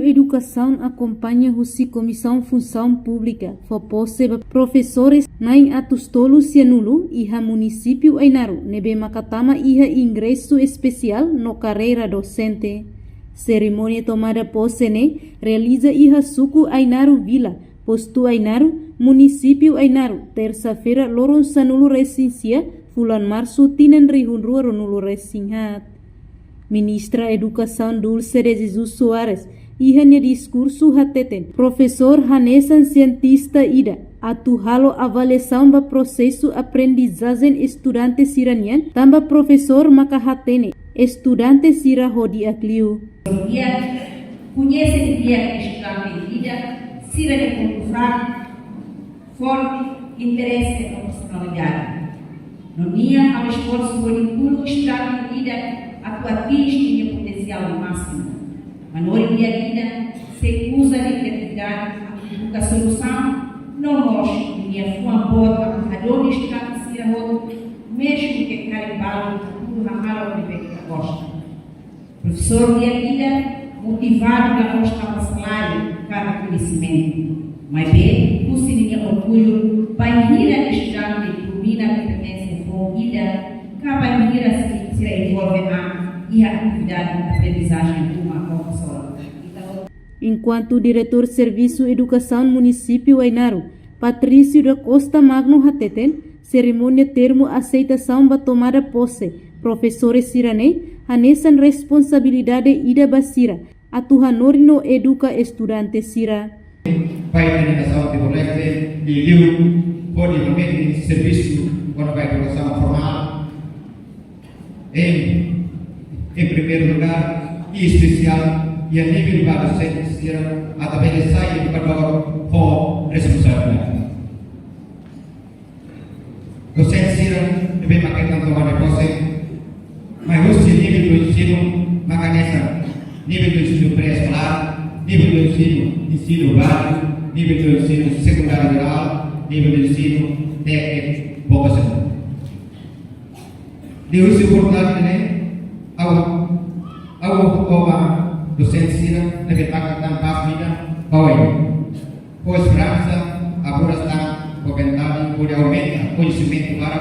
Educação acompanha a Comissão Função Pública, FOPOSE, professores nain atus tolu sianulu iha município Ainaru, nebe Makatama iha ingresso especial no carreira docente. Cerimônia tomada posse realiza iha suku Ainaru Vila, posto Ainaru, município Ainaru, terça-feira lorong sanulu resincia, bulan Março tinan rihunrua ronulu resinhat. Ministra Educação Dulce de Jesus Soares, ihanya discurso hateten, professor Hanesan cientista ida, atu halo avaliação ba processo aprendizagem estudante siranian, tamba professor makahatene, estudante sira hodi akliu. Dia conhece dia estudante ida, sira de cultural, forte interesse na personalidade. No dia ao esforço por incluir estudante ida, atinge o potencial máximo. Mas no dia a dia, se usa de criatividade, a solução não mostra que a sua boa a dor está se arrota, mesmo que carimbado, tudo ramalo de ver que gosta. Professor dia a dia, motivado a mostrar o salário para o conhecimento. Mas bem, o senhor orgulho, para ir a estudante que domina a competência com ida, acaba de ir a se envolver e a atividade de aprendizagem de uma professora. Enquanto o diretor de Serviço Educação Município Ainaru, Patrício da Costa Magno Hateten, cerimônia termo aceitação ba tomada posse, professores Sirane, anesan responsabilidade ida basira, atuhanori no educa estudante Sira. Pai da educação de colete e liu pode também serviço quando vai educação formal. Em primeiro lugar, e especial, e a nível da docência, através de sair educador com responsabilidade. Docência deve maquetar tomar de posse, mas o nível do ensino, macanesa, nível do ensino pré-escolar, nível do ensino básico, nível do ensino secundário geral, nível do ensino técnico vocacional. De uso importante, né? Ao docência deve maquetar a vida, com esperança, agora está comentando por aumentar o conhecimento para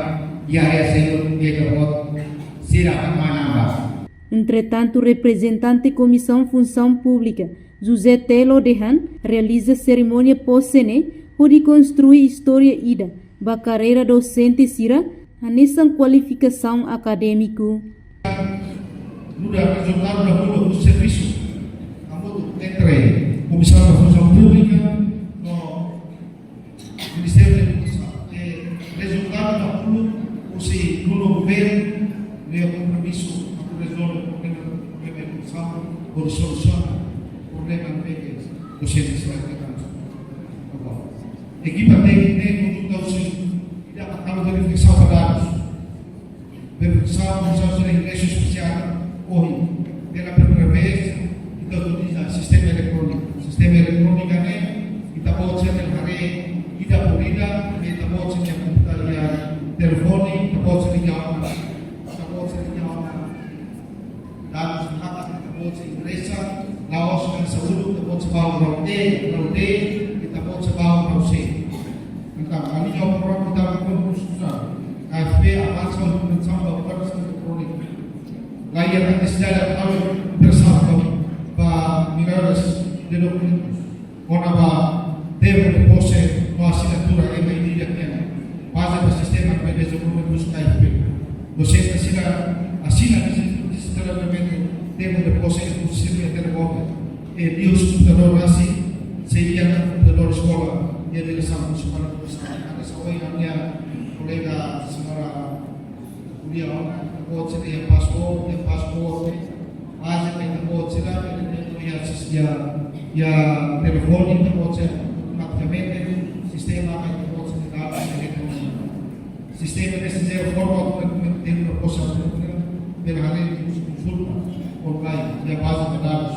e a reação de que será manaba. Entretanto, o representante da Comissão Função Pública, José Telo Dehan, realiza cerimônia posse-ne, onde construir história ida, ba carreira docente sira, nessa qualificação acadêmico. Mudah resultado do serviço, entre Comissão da Função Pública, no Ministério da Educação, resultado da PULO, ou seja, no governo, o compromisso com a resolver o problema da educação, ou solucionar o problema do centro de equipa técnica, conjunta a verificação de dados, verificação de ingresso especial, hoje, pela primeira vez, então, utiliza sistema eletrônico. Sistema eletrônico kita pode ser hari kita polida, kita pode ser computaria telefone, kita pode ser dados kita pode ser ingressa, laos dan saúde, kita pode ser bawa rode, kita pode ser bawa rose. Então, ali é o programa que está com a AFP avança a implementação da operação eletrônica. Lá ia a cidade a bersama para melhores de documentos. Quando devo depois uma assinatura que vai ir aqui, base do sistema que vai desenvolver os AFP. Você assina esse tratamento, devo depois o sistema de desenvolver. E os computadores assim seria o computador escola e a direção municipal da educação. Essa foi a minha colega senhora Julia, pode ser passaporte, mas ainda pode ser a telefone, pode ser automaticamente, sistema ainda pode ser dado eletrônico. Sistema desse zero forma de proposta pela lei de consulta online e a base de dados.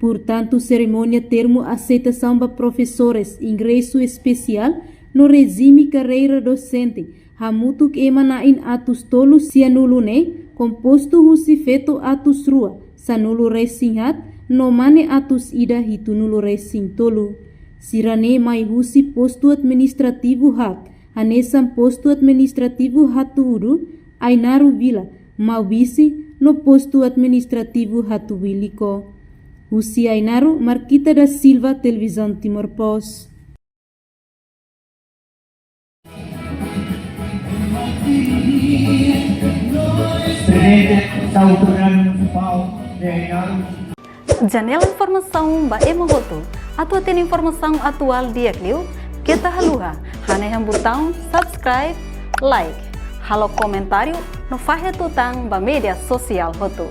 Portanto, cerimônia termo aceitação para professores, ingresso especial no regime carreira docente, hamutuk emanain atus tolu sianulune, composto husifeto atus rua, sanulu resinhat, no mane atus ida hitunulo racing tolu. Sirane mai husi posto administrativo hat, anesam posto administrativo hatu uru, Ainaru Vila, mawisi no posto administrativo hatu wiliko. Husi Ainaru, Marquita da Silva, Televisão Timor Pós. Presidente da Autoridade Municipal de Ainaru. Janela Informação ba Emohoto. Atua tem informação atual dia Clio. Kita haluha. Haneham botão subscribe, like. Halo comentário no Fahe Tutang ba media sosial Hoto.